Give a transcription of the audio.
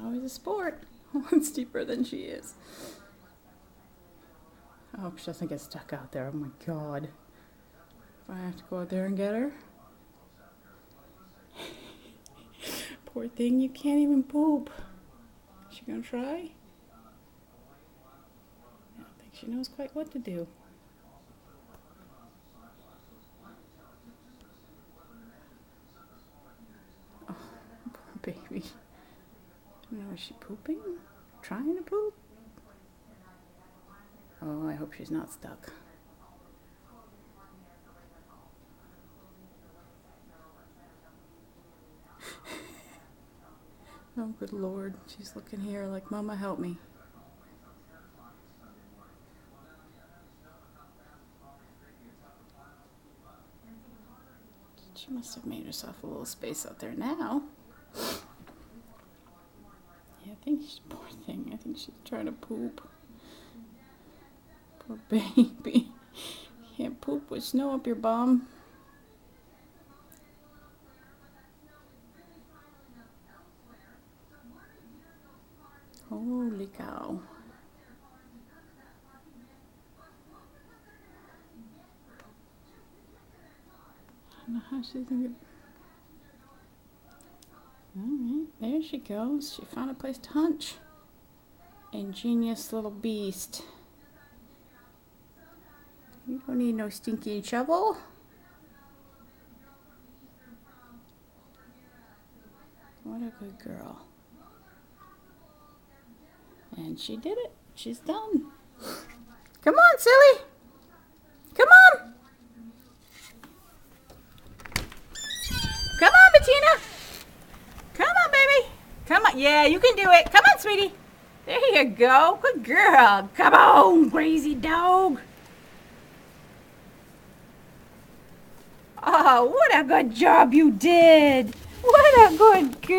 always a sport. One's deeper than she is. I hope she doesn't get stuck out there. Oh my God. If I have to go out there and get her. Poor thing, you can't even poop. Is she gonna try? I don't think she knows quite what to do. Oh, poor baby. I don't know, is she pooping? Trying to poop? Oh, I hope she's not stuck. Oh, good Lord. She's looking here like, Mama, help me. She must have made herself a little space out there now. Yeah, I think she's, poor thing. I think she's trying to poop. Poor baby. You can't poop with snow up your bum. Holy cow. I don't know how she's gonna get... Alright, there she goes. She found a place to hunch. Ingenious little beast. You don't need no stinky shovel. What a good girl. And she did it. She's done. Come on, silly. Come on. Come on, Bettina. Come on, baby. Come on. Yeah, you can do it. Come on, sweetie. There you go. Good girl. Come on, crazy dog. Oh, what a good job you did. What a good girl.